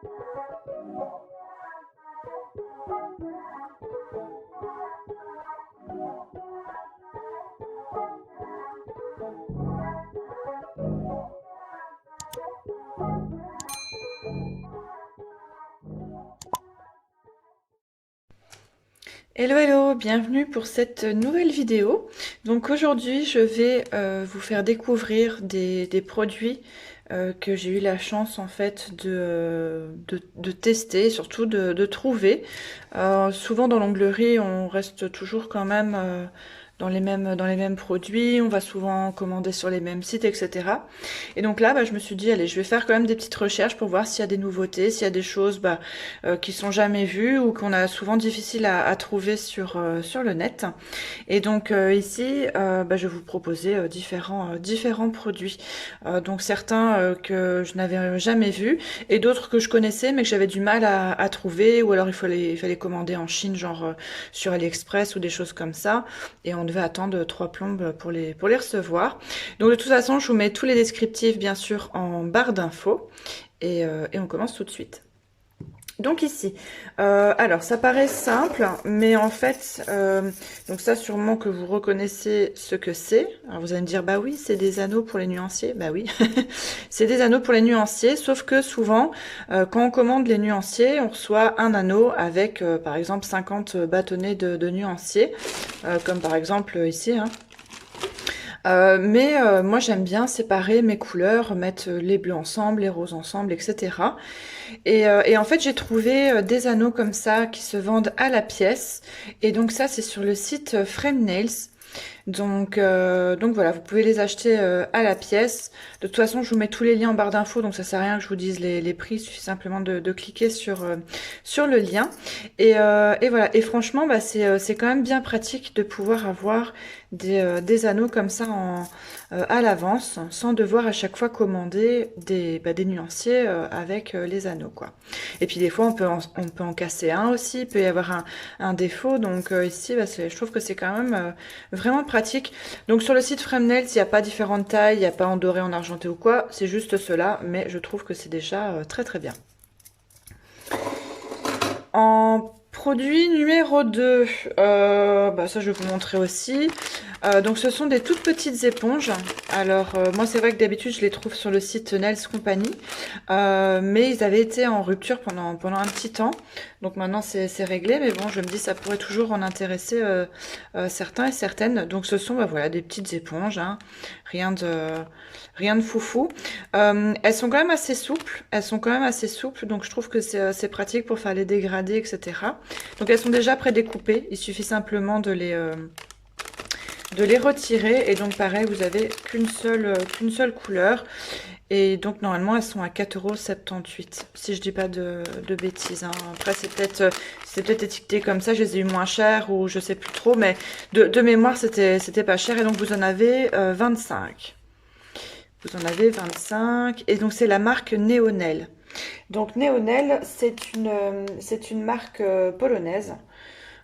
Hello hello, bienvenue pour cette nouvelle vidéo. Donc aujourd'hui je vais vous faire découvrir des produits que j'ai eu la chance en fait de tester, surtout de trouver. Souvent dans l'onglerie on reste toujours quand même dans les mêmes produits, on va souvent commander sur les mêmes sites, etc. Et donc là, je me suis dit, allez, je vais faire quand même des petites recherches pour voir s'il y a des nouveautés, s'il y a des choses qui sont jamais vues ou qu'on a souvent difficile à trouver sur le net. Et donc ici, je vais vous proposer différents produits. Donc certains que je n'avais jamais vus et d'autres que je connaissais mais que j'avais du mal à trouver, ou alors il fallait commander en Chine, genre sur AliExpress ou des choses comme ça. Et on devait attendre 3 plombes pour les recevoir. Donc de toute façon, je vous mets tous les descriptifs bien sûr en barre d'infos et on commence tout de suite. Donc ici, alors ça paraît simple, mais en fait, donc ça sûrement que vous reconnaissez ce que c'est. Alors vous allez me dire, bah oui, c'est des anneaux pour les nuanciers. Bah oui, c'est des anneaux pour les nuanciers, sauf que souvent, quand on commande les nuanciers, on reçoit un anneau avec, par exemple, 50 bâtonnets de nuanciers, comme par exemple ici, hein. Moi j'aime bien séparer mes couleurs, mettre les bleus ensemble, les roses ensemble, etc. Et en fait j'ai trouvé des anneaux comme ça qui se vendent à la pièce. Et donc ça c'est sur le site Frame Nails. Donc voilà, vous pouvez les acheter à la pièce. De toute façon, je vous mets tous les liens en barre d'infos, donc ça sert à rien que je vous dise les prix, il suffit simplement de cliquer sur le lien. Et voilà, et franchement, c'est quand même bien pratique de pouvoir avoir des anneaux comme ça à l'avance, sans devoir à chaque fois commander des nuanciers avec les anneaux, quoi. Et puis des fois, on peut en casser un aussi, il peut y avoir un défaut, donc ici, je trouve que c'est quand même vraiment pratique. Donc sur le site Fremnails, il n'y a pas différentes tailles, il n'y a pas en doré, en argenté ou quoi, c'est juste cela, mais je trouve que c'est déjà très très bien. En produit numéro 2, ça je vais vous montrer aussi. Donc ce sont des toutes petites éponges. Alors moi c'est vrai que d'habitude je les trouve sur le site Nails Company, mais ils avaient été en rupture pendant un petit temps. Donc maintenant c'est réglé, mais bon, je me dis ça pourrait toujours en intéresser certains et certaines. Donc ce sont voilà, des petites éponges, hein. Rien de foufou. Elles sont quand même assez souples, donc je trouve que c'est pratique pour faire les dégradés, etc. Donc elles sont déjà prédécoupées, il suffit simplement de les retirer. Et donc pareil, vous avez qu'une seule couleur. Et donc normalement elles sont à 4,78 €, si je dis pas de bêtises, hein. Après c'est peut-être étiqueté comme ça, je les ai eu moins cher ou je sais plus trop, mais de mémoire c'était pas cher. Et donc vous en avez 25. Vous en avez 25. Et donc c'est la marque Neonel. Donc Neonel, c'est une marque polonaise.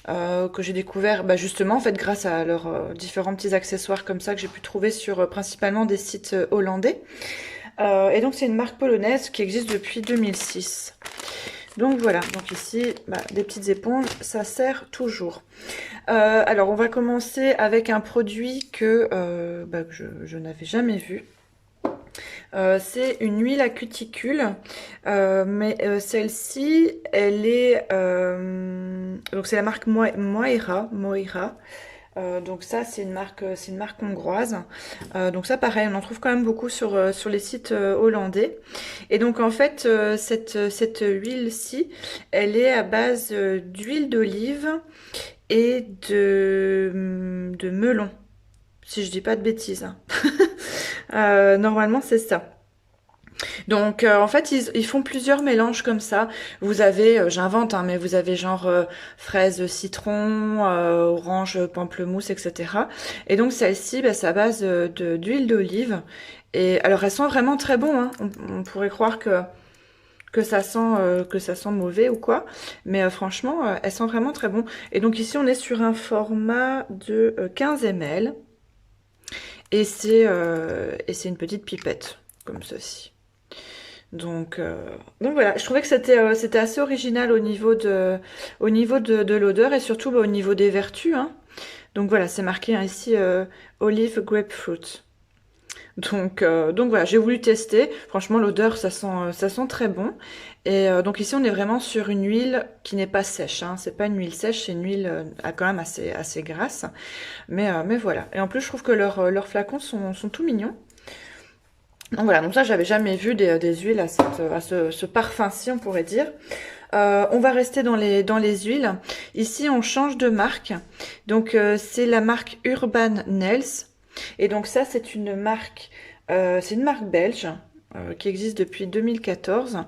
Que j'ai découvert justement en fait grâce à leurs différents petits accessoires comme ça que j'ai pu trouver sur principalement des sites hollandais. Et donc c'est une marque polonaise qui existe depuis 2006. Donc voilà, donc ici des petites éponges, ça sert toujours. Alors on va commencer avec un produit que je n'avais jamais vu. C'est une huile à cuticule, mais celle-ci, elle est donc c'est la marque Moira. Donc ça, c'est une marque hongroise. Donc ça, pareil, on en trouve quand même beaucoup sur les sites hollandais. Et donc en fait, cette huile-ci, elle est à base d'huile d'olive et de melon, si je dis pas de bêtises, hein. Normalement, c'est ça. Donc en fait ils font plusieurs mélanges comme ça. Vous avez, j'invente, hein, mais vous avez genre fraise, citron, orange, pamplemousse, etc. Et donc celle-ci, c'est à base d'huile d'olive. Et alors elles sont vraiment très bon, hein. On pourrait croire que ça sent mauvais ou quoi, mais franchement elles sont vraiment très bon. Et donc ici on est sur un format de 15 ml et c'est une petite pipette comme ceci. Donc voilà, je trouvais que c'était assez original au niveau de l'odeur et surtout au niveau des vertus, hein. Donc voilà, c'est marqué hein, ici olive grapefruit. Donc voilà, j'ai voulu tester. Franchement, l'odeur, ça sent très bon. Et donc ici, on est vraiment sur une huile qui n'est pas sèche, hein. C'est pas une huile sèche, c'est une huile quand même assez grasse. Mais voilà. Et en plus, je trouve que leurs flacons sont tout mignons. Donc voilà, donc ça, j'avais jamais vu des huiles à ce parfum-ci, on pourrait dire. On va rester dans les huiles. Ici, on change de marque. Donc, c'est la marque Urban Nails. Et donc ça, c'est une marque belge qui existe depuis 2014.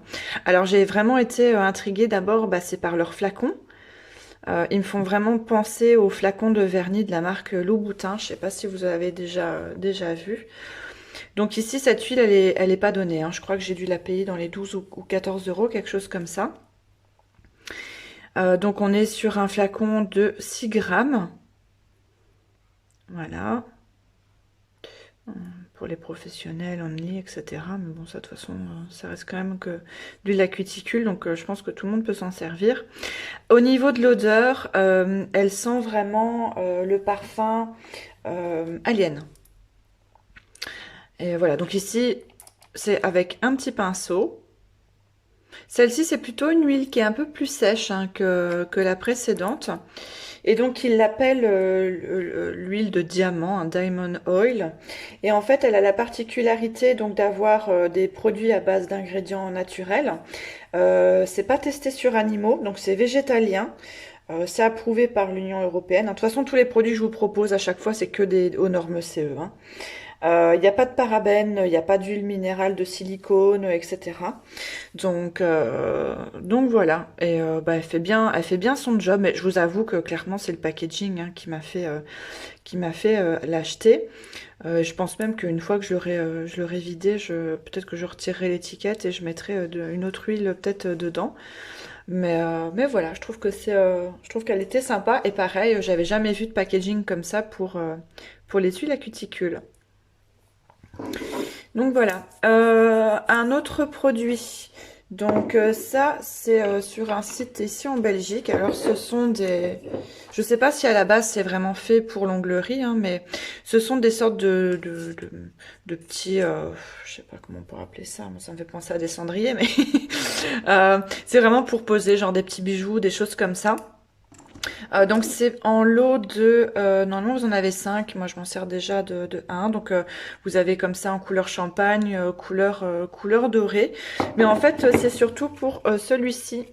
Alors, j'ai vraiment été intriguée d'abord, bah, c'est par leurs flacons. Ils me font vraiment penser aux flacons de vernis de la marque Louboutin. Je sais pas si vous avez déjà vu. Donc ici, cette huile, elle est pas donnée, hein. Je crois que j'ai dû la payer dans les 12 ou 14 euros, quelque chose comme ça. Donc on est sur un flacon de 6 grammes. Voilà. Pour les professionnels, only, etc. Mais bon, ça de toute façon, ça reste quand même que l'huile à cuticule. Donc je pense que tout le monde peut s'en servir. Au niveau de l'odeur, elle sent vraiment le parfum Alien. Et voilà, donc ici, c'est avec un petit pinceau. Celle-ci, c'est plutôt une huile qui est un peu plus sèche hein, que la précédente. Et donc, il l'appelle l'huile de diamant, un diamond oil. Et en fait, elle a la particularité donc d'avoir des produits à base d'ingrédients naturels. C'est pas testé sur animaux, donc c'est végétalien. C'est approuvé par l'Union européenne. De toute façon, tous les produits que je vous propose à chaque fois, c'est que aux normes CE, hein. Il n'y a pas de parabènes, il n'y a pas d'huile minérale de silicone, etc. Donc voilà. Et bah, elle fait bien son job. Mais je vous avoue que clairement c'est le packaging hein, qui m'a fait l'acheter. Je pense même qu'une fois que je l'aurai vidé, peut-être que je retirerai l'étiquette et je mettrai une autre huile peut-être dedans. Mais voilà, je trouve qu'elle était sympa. Et pareil, j'avais jamais vu de packaging comme ça pour les huiles à cuticule. Donc voilà. Un autre produit. Donc ça, c'est sur un site ici en Belgique. Alors ce sont des... Je sais pas si à la base c'est vraiment fait pour l'onglerie, hein, mais ce sont des sortes de petits... je sais pas comment on peut appeler ça, moi ça me fait penser à des cendriers, mais c'est vraiment pour poser genre des petits bijoux, des choses comme ça. Donc c'est en lot de... normalement vous en avez 5, moi je m'en sers déjà de 1. Donc vous avez comme ça en couleur champagne, couleur dorée. Mais en fait c'est surtout pour celui-ci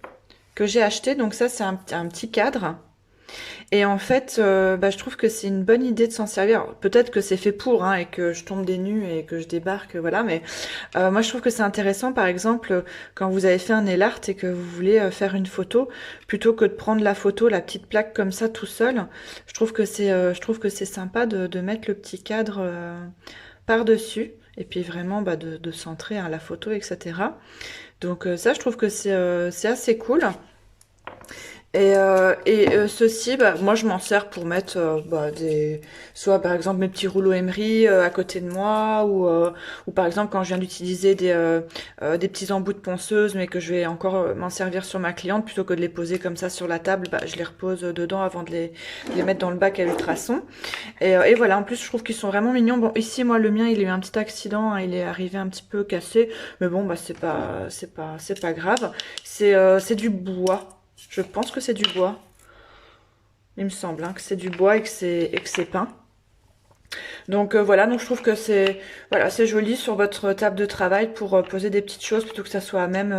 que j'ai acheté. Donc ça c'est un petit cadre. Et en fait, bah, je trouve que c'est une bonne idée de s'en servir. Alors, peut-être que c'est fait pour, hein, et que je tombe des nues et que je débarque, voilà. Mais moi, je trouve que c'est intéressant, par exemple, quand vous avez fait un nail art et que vous voulez faire une photo, plutôt que de prendre la photo, la petite plaque comme ça tout seul. Je trouve que c'est sympa de mettre le petit cadre par-dessus. Et puis vraiment bah, de centrer hein, la photo, etc. Donc ça, je trouve que c'est assez cool. Et ceci, bah, moi je m'en sers pour mettre bah, soit par exemple mes petits rouleaux Emery à côté de moi, ou par exemple quand je viens d'utiliser des petits embouts de ponceuse, mais que je vais encore m'en servir sur ma cliente, plutôt que de les poser comme ça sur la table, bah, je les repose dedans avant de les mettre dans le bac à ultrasons. Et voilà, en plus je trouve qu'ils sont vraiment mignons. Bon, ici moi le mien il a eu un petit accident, hein, il est arrivé un petit peu cassé, mais bon bah c'est pas grave. C'est du bois. Je pense que c'est du bois. Il me semble hein, que c'est du bois et que c'est peint. Donc voilà, donc je trouve que c'est joli sur votre table de travail pour poser des petites choses plutôt que ça soit à même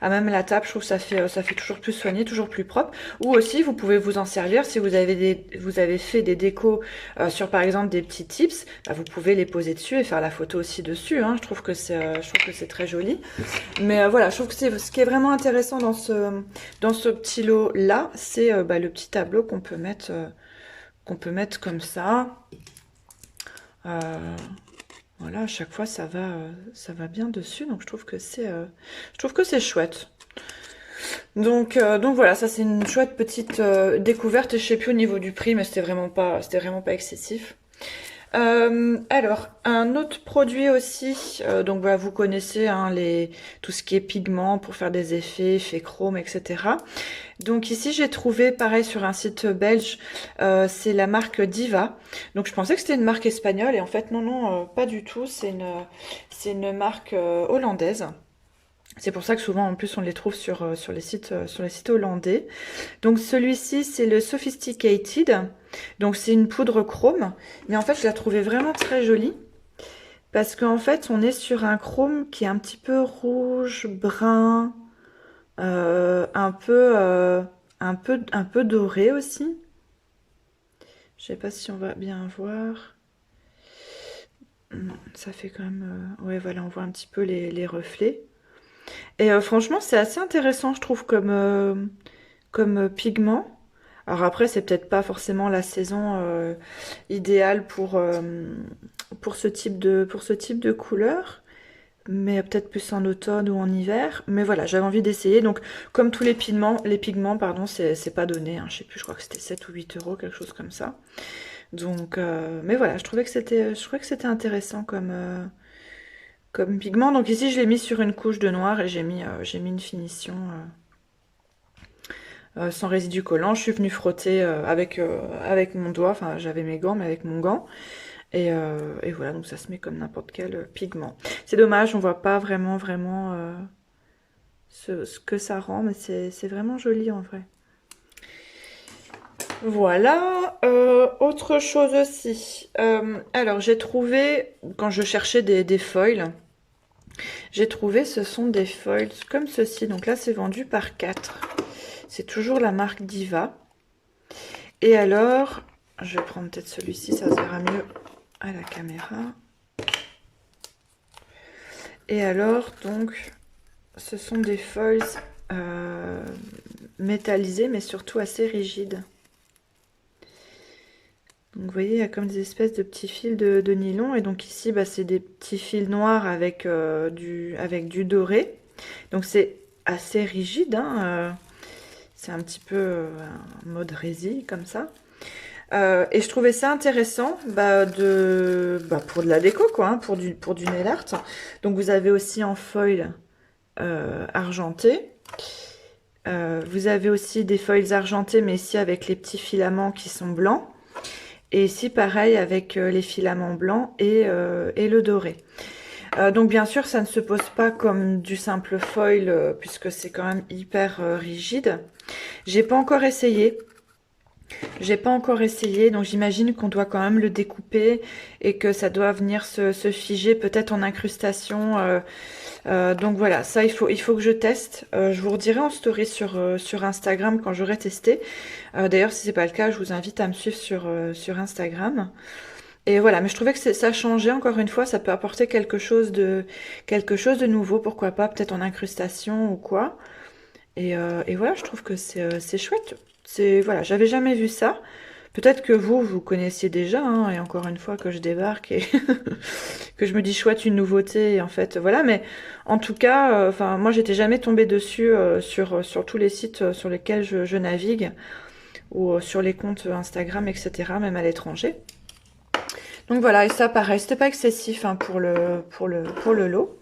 la table. Je trouve que ça fait toujours plus soigné, toujours plus propre. Ou aussi vous pouvez vous en servir si vous avez fait des décos sur par exemple des petits tips, bah, vous pouvez les poser dessus et faire la photo aussi dessus, hein. Je trouve que c'est très joli. Mais voilà, je trouve que ce qui est vraiment intéressant dans ce petit lot là, c'est bah, le petit tableau qu'on peut mettre comme ça. Voilà, à chaque fois ça va bien dessus, donc je trouve que c'est chouette. Donc voilà, ça c'est une chouette petite découverte. Et je sais plus au niveau du prix, mais c'était vraiment pas excessif. Alors, un autre produit aussi, donc voilà, vous connaissez hein, tout ce qui est pigments pour faire des effets, effets chrome, etc. Donc ici, j'ai trouvé, pareil, sur un site belge, c'est la marque Diva. Donc je pensais que c'était une marque espagnole, et en fait, non, non, pas du tout, c'est une marque hollandaise. C'est pour ça que souvent, en plus, on les trouve sur les sites hollandais. Donc celui-ci, c'est le Sophisticated. Donc c'est une poudre chrome. Mais en fait, je la trouvais vraiment très jolie. Parce qu'en fait, on est sur un chrome qui est un petit peu rouge, brun, un peu doré aussi. Je sais pas si on va bien voir. Ça fait quand même... ouais, voilà, on voit un petit peu les reflets. Et franchement, c'est assez intéressant, je trouve, comme pigment. Alors après, c'est peut-être pas forcément la saison idéale pour ce type de couleur, mais peut-être plus en automne ou en hiver. Mais voilà, j'avais envie d'essayer. Donc, comme tous les pigments, pardon, c'est pas donné. Hein, je sais plus, je crois que c'était 7 ou 8 euros, quelque chose comme ça. Donc, mais voilà, je trouvais que c'était intéressant comme pigment. Donc ici, je l'ai mis sur une couche de noir et j'ai mis une finition sans résidu collant. Je suis venue frotter avec mon doigt. Enfin, j'avais mes gants, mais avec mon gant. Et voilà, donc ça se met comme n'importe quel pigment. C'est dommage, on voit pas vraiment ce que ça rend, mais c'est vraiment joli en vrai. Voilà, autre chose aussi. Alors j'ai trouvé, quand je cherchais des foils, j'ai trouvé ce sont des foils comme ceci. Donc là c'est vendu par 4. C'est toujours la marque Diva. Et alors, je vais prendre peut-être celui-ci, ça se verra mieux à la caméra. Et alors, donc, ce sont des foils métallisés, mais surtout assez rigides. Donc vous voyez, il y a comme des espèces de petits fils de nylon. Et donc ici, bah, c'est des petits fils noirs avec du doré. Donc c'est assez rigide, hein, c'est un petit peu un mode résille comme ça. Et je trouvais ça intéressant pour de la déco, quoi, hein, pour du nail art. Donc vous avez aussi en foil argenté. Vous avez aussi des foils argentés, mais ici avec les petits filaments qui sont blancs. Et ici, pareil, avec les filaments blancs et le doré. Donc bien sûr, ça ne se pose pas comme du simple foil, puisque c'est quand même hyper rigide. J'ai pas encore essayé. J'ai pas encore essayé, donc j'imagine qu'on doit quand même le découper et que ça doit venir se figer peut-être en incrustation. Donc voilà, ça il faut que je teste. Je vous redirai en story sur Instagram quand j'aurai testé. D'ailleurs, si c'est pas le cas, je vous invite à me suivre sur Instagram. Et voilà, mais je trouvais que ça changeait encore une fois, ça peut apporter quelque chose de nouveau, pourquoi pas, peut-être en incrustation ou quoi. Et voilà, je trouve que c'est chouette. Voilà, j'avais jamais vu ça. Peut-être que vous connaissiez déjà, hein, et encore une fois que je débarque et que je me dis chouette, une nouveauté, et en fait, voilà. Mais en tout cas, enfin, moi, j'étais jamais tombée dessus sur tous les sites sur lesquels je navigue ou sur les comptes Instagram, etc., même à l'étranger. Donc voilà, et ça, pareil, c'était pas excessif hein, pour le lot.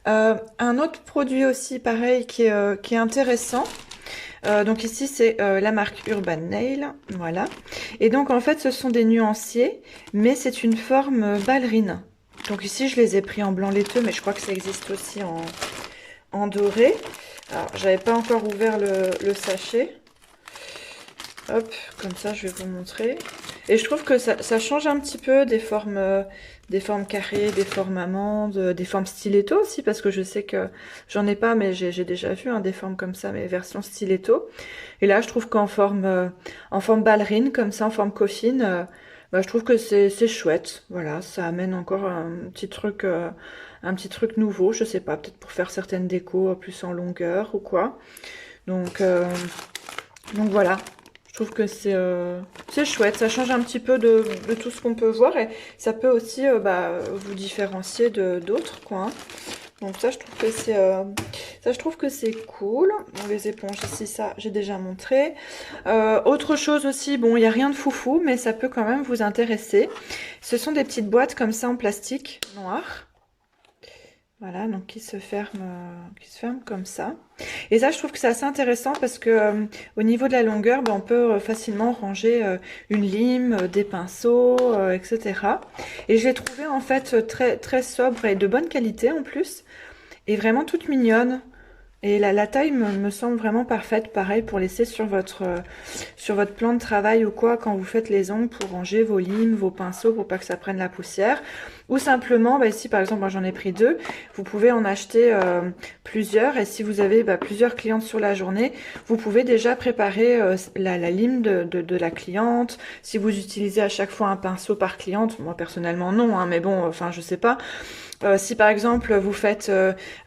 Un autre produit aussi, pareil, qui est intéressant. Donc ici, c'est la marque Urban Nail, voilà. Et donc, en fait, ce sont des nuanciers, mais c'est une forme ballerine. Donc ici, je les ai pris en blanc laiteux, mais je crois que ça existe aussi en doré. Alors, j'avais pas encore ouvert le sachet. Hop, comme ça, je vais vous montrer. Et je trouve que ça change un petit peu des formes carrées, des formes amandes, des formes stiletto aussi, parce que je sais que j'en ai pas, mais j'ai déjà vu hein, des formes comme ça, mais version stiletto. Et là, je trouve en forme ballerine, comme ça, en forme coffine, bah, je trouve que c'est chouette. Voilà, ça amène encore un petit truc nouveau, je sais pas, peut-être pour faire certaines décos plus en longueur ou quoi. Donc, euh, donc voilà. Je trouve que c'est chouette, ça change un petit peu de tout ce qu'on peut voir et ça peut aussi vous différencier de d'autres quoi. Hein. Donc ça, je trouve que c'est ça, je trouve que c'est cool. Bon, les éponges ici, ça, j'ai déjà montré. Autre chose aussi, bon, il n'y a rien de foufou, mais ça peut quand même vous intéresser. Ce sont des petites boîtes comme ça en plastique noir. Voilà, donc qui se ferment comme ça. Et ça, je trouve que c'est assez intéressant parce que au niveau de la longueur, ben, on peut facilement ranger une lime, des pinceaux, etc. Et je l'ai trouvé en fait très très sobre et de bonne qualité en plus, et vraiment toute mignonne. Et la taille me semble vraiment parfaite, pareil, pour laisser sur votre plan de travail ou quoi, quand vous faites les ongles, pour ranger vos limes, vos pinceaux, pour pas que ça prenne la poussière. Ou simplement, bah, ici par exemple, moi j'en ai pris deux, vous pouvez en acheter plusieurs, et si vous avez plusieurs clientes sur la journée, vous pouvez déjà préparer la lime de la cliente. Si vous utilisez à chaque fois un pinceau par cliente, moi personnellement non, hein, mais bon, enfin je sais pas. Si par exemple vous faites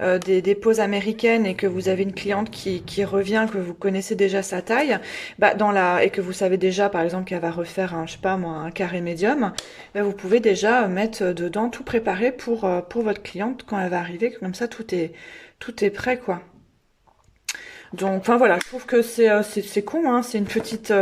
des poses américaines et que vous avez une cliente qui revient, que vous connaissez déjà sa taille, bah et que vous savez déjà par exemple qu'elle va refaire un, je sais pas moi, un carré médium, bah vous pouvez déjà mettre dedans tout préparé pour votre cliente quand elle va arriver, comme ça tout est prêt quoi. Donc, enfin voilà, je trouve que c'est con, hein, c'est une petite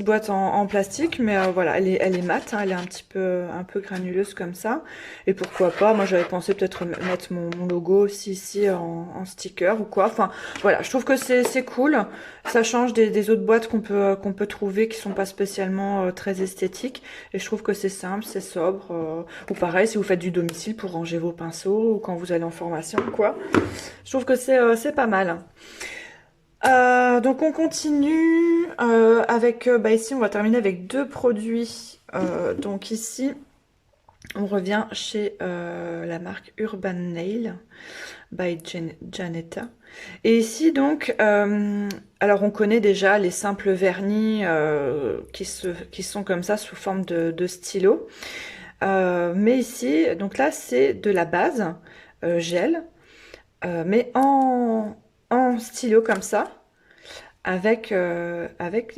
boîte en plastique, mais voilà, elle est mate, hein, elle est un peu granuleuse comme ça. Et pourquoi pas, moi j'avais pensé peut-être mettre mon logo aussi ici en sticker ou quoi. Enfin voilà, je trouve que c'est cool. Ça change des autres boîtes qu'on peut trouver qui sont pas spécialement très esthétiques. Et je trouve que c'est simple, c'est sobre. Ou pareil, si vous faites du domicile pour ranger vos pinceaux ou quand vous allez en formation ou quoi. Je trouve que c'est pas mal. Donc on continue avec, bah ici on va terminer avec deux produits. Donc ici on revient chez la marque Urban Nail by Janetta. Et ici donc, alors on connaît déjà les simples vernis qui sont comme ça sous forme de stylo. Mais ici, donc là c'est de la base gel, mais en stylo comme ça. Avec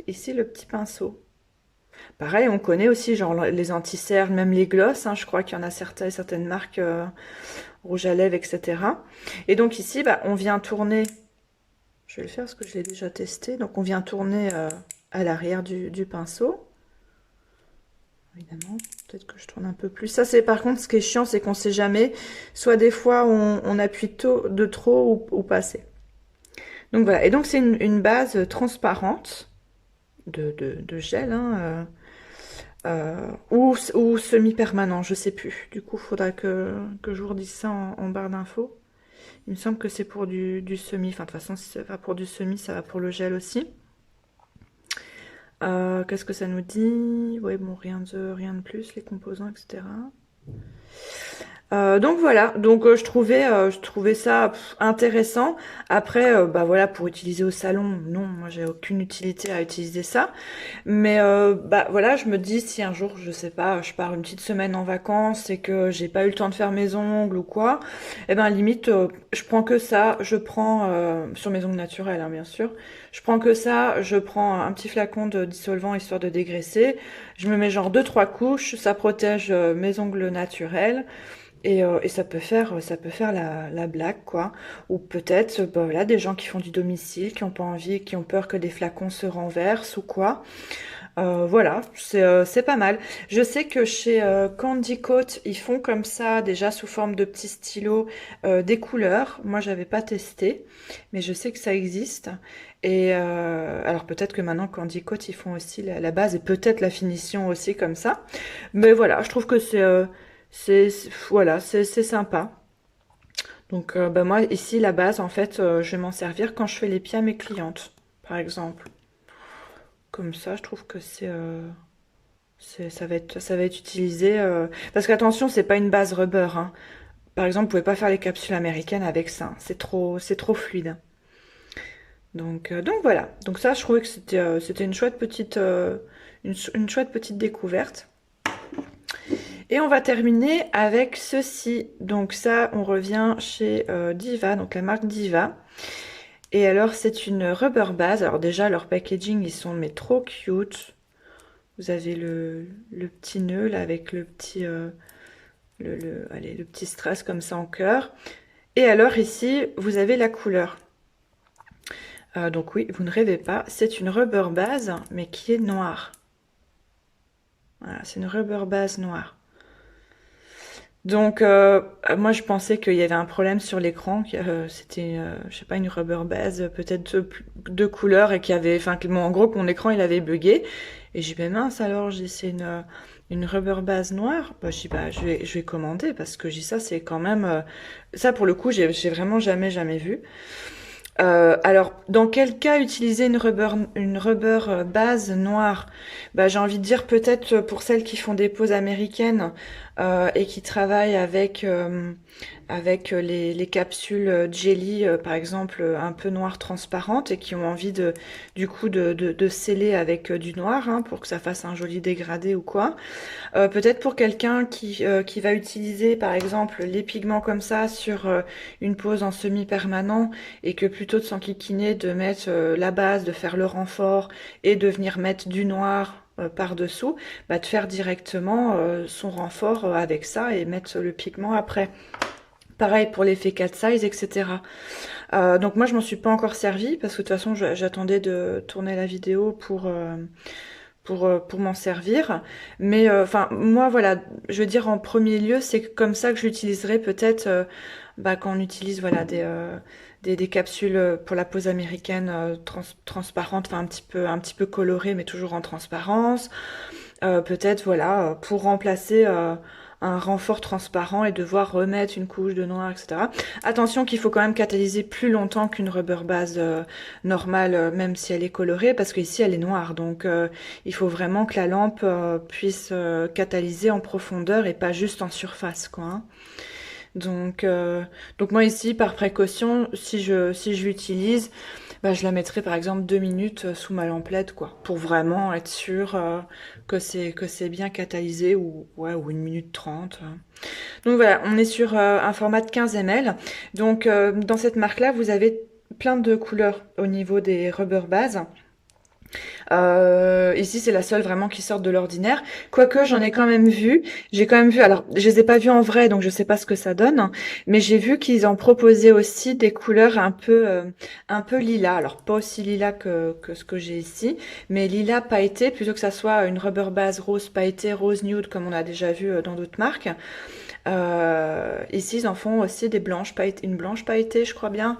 ici le petit pinceau. Pareil, on connaît aussi genre les anti-cernes, même les glosses, hein, je crois qu'il y en a certaines marques rouge à lèvres, etc. Et donc ici, bah, on vient tourner, je vais le faire parce que je l'ai déjà testé, donc on vient tourner à l'arrière du pinceau. Évidemment, peut-être que je tourne un peu plus. Ça, c'est par contre, ce qui est chiant, c'est qu'on sait jamais, soit des fois on appuie de trop ou pas assez. Donc voilà, et donc c'est une base transparente de gel, hein, ou semi-permanent, je sais plus. Du coup, il faudra que je vous redise ça en barre d'infos. Il me semble que c'est pour du semi. Enfin, de toute façon, si ça va pour du semi, ça va pour le gel aussi. Qu'est-ce que ça nous dit? Ouais, bon, rien de plus, les composants, etc. Donc voilà, donc je trouvais ça intéressant. Après, bah voilà, pour utiliser au salon, non, moi j'ai aucune utilité à utiliser ça. Mais bah voilà, je me dis si un jour, je sais pas, je pars une petite semaine en vacances et que j'ai pas eu le temps de faire mes ongles ou quoi, eh ben limite, je prends que ça, je prends sur mes ongles naturels, hein, bien sûr. Je prends que ça, je prends un petit flacon de dissolvant histoire de dégraisser. Je me mets genre deux trois couches, ça protège mes ongles naturels. Et ça peut faire la blague, quoi. Ou peut-être, bah, voilà, des gens qui font du domicile, qui ont pas envie, qui ont peur que des flacons se renversent ou quoi. Voilà, c'est pas mal. Je sais que chez Candy Coat, ils font comme ça, déjà sous forme de petits stylos, des couleurs. Moi, j'avais pas testé, mais je sais que ça existe. Et alors peut-être que maintenant Candy Coat, ils font aussi la base et peut-être la finition aussi comme ça. Mais voilà, je trouve que voilà, c'est sympa. Donc bah, moi ici la base en fait, je vais m'en servir quand je fais les pieds à mes clientes, par exemple. Comme ça, je trouve que ça va être utilisé. Parce qu'attention, c'est pas une base rubber, hein. Par exemple, vous pouvez pas faire les capsules américaines avec ça. C'est trop fluide. Donc voilà. Donc ça, je trouvais que c'était une chouette une chouette petite découverte. Et on va terminer avec ceci. Donc ça, on revient chez Diva, donc la marque Diva. Et alors, c'est une rubber base. Alors déjà, leur packaging, ils sont mais trop cute. Vous avez le petit nœud là avec le petit, allez, le petit strass comme ça en cœur. Et alors ici, vous avez la couleur. Donc oui, vous ne rêvez pas, c'est une rubber base, mais qui est noire. Voilà, c'est une rubber base noire. Donc moi je pensais qu'il y avait un problème sur l'écran, c'était je sais pas une rubber base peut-être de couleur et qu'il y avait, enfin en gros que mon écran il avait bugué et j'ai dit ben mince alors j'ai c'est une rubber base noire. Bah j'ai bah je vais commander parce que j'ai ça c'est quand même ça pour le coup j'ai vraiment jamais vu. Alors, dans quel cas utiliser une rubber base noire? Bah, j'ai envie de dire peut-être pour celles qui font des poses américaines et qui travaillent avec les capsules jelly, par exemple, un peu noires transparentes et qui ont envie du coup de sceller avec du noir hein, pour que ça fasse un joli dégradé ou quoi. Peut-être pour quelqu'un qui va utiliser par exemple les pigments comme ça sur une pose en semi-permanent et que plutôt de s'enquiquiner de mettre la base, de faire le renfort et de venir mettre du noir par-dessous, bah, de faire directement son renfort avec ça et mettre le pigment après. Pareil pour l'effet cat size, etc. Donc moi je m'en suis pas encore servi parce que de toute façon j'attendais de tourner la vidéo pour m'en servir. Mais enfin, moi, voilà, je veux dire, en premier lieu, c'est comme ça que j'utiliserai peut-être bah, quand on utilise voilà, des capsules pour la pose américaine transparente, enfin un petit peu colorée, mais toujours en transparence. Peut-être, voilà, pour remplacer un renfort transparent et devoir remettre une couche de noir, etc. Attention qu'il faut quand même catalyser plus longtemps qu'une rubber base normale, même si elle est colorée, parce qu'ici elle est noire. Donc il faut vraiment que la lampe puisse catalyser en profondeur et pas juste en surface, quoi. Hein. Donc moi ici, par précaution, si je l'utilise, bah, je la mettrai par exemple 2 minutes sous ma lampe LED, quoi, pour vraiment être sûr que c'est bien catalysé ou ouais ou 1 minute 30. Donc voilà, on est sur un format de 15 ml. Donc dans cette marque-là, vous avez plein de couleurs au niveau des rubber bases. Ici, c'est la seule vraiment qui sort de l'ordinaire. Quoique, j'en ai quand même vu. J'ai quand même vu. Alors, je les ai pas vus en vrai, donc je sais pas ce que ça donne. Mais j'ai vu qu'ils en proposaient aussi des couleurs un peu lilas. Alors, pas aussi lilas que ce que j'ai ici, mais lilas pailleté, plutôt que ça soit une rubber base rose pailleté, rose nude, comme on a déjà vu dans d'autres marques. Ici, ils en font aussi des blanches pailletées, une blanche pailletée, je crois bien.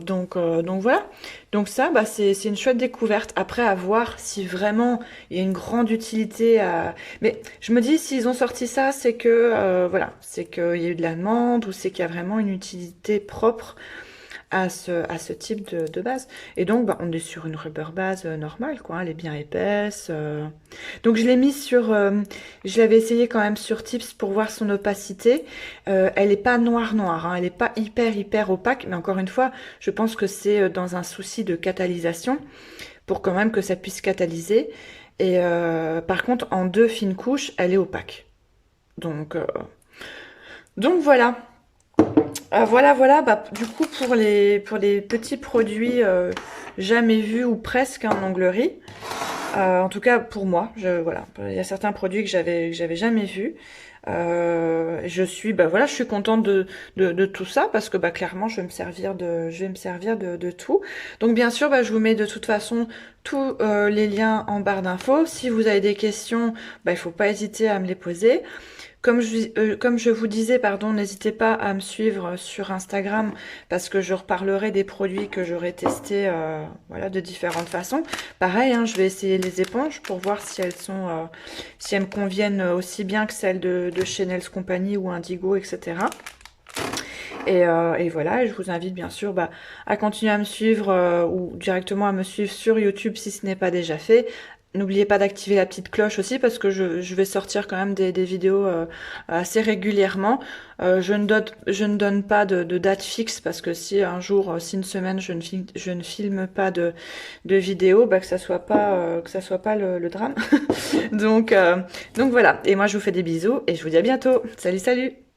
Donc voilà. Donc ça, bah, c'est une chouette découverte. Après, à voir si vraiment il y a une grande utilité à... Mais je me dis, s'ils ont sorti ça, c'est que, voilà, c'est qu'il y a eu de la demande ou c'est qu'il y a vraiment une utilité propre à ce type de base. Et donc, bah, on est sur une rubber base normale, quoi. Hein, elle est bien épaisse. Donc, je l'ai mis sur... je l'avais essayé quand même sur Tips pour voir son opacité. Elle est pas noire, hein, elle est pas hyper opaque. Mais encore une fois, je pense que c'est dans un souci de catalysation pour quand même que ça puisse catalyser. Et par contre, en 2 fines couches, elle est opaque. Donc, donc voilà. Voilà, bah, du coup, pour les petits produits jamais vus ou presque en onglerie, en tout cas pour moi, voilà, il y a certains produits que j'avais jamais vus. Bah voilà, je suis contente de tout ça parce que bah clairement je vais me servir de tout. Donc bien sûr, bah, je vous mets de toute façon tous les liens en barre d'infos. Si vous avez des questions, bah il faut pas hésiter à me les poser. Comme je vous disais, pardon, n'hésitez pas à me suivre sur Instagram parce que je reparlerai des produits que j'aurai testés voilà, de différentes façons. Pareil, hein, je vais essayer les éponges pour voir si si elles me conviennent aussi bien que celles de chez Nails Company ou Indigo, etc. Et voilà, et je vous invite bien sûr bah, à continuer à me suivre ou directement à me suivre sur YouTube si ce n'est pas déjà fait. N'oubliez pas d'activer la petite cloche aussi parce que je vais sortir quand même des vidéos assez régulièrement. Je ne donne pas de date fixe parce que si un jour, si une semaine je ne filme pas de vidéo, bah, que ça soit pas le drame. Donc voilà. Et moi je vous fais des bisous et je vous dis à bientôt. Salut, salut!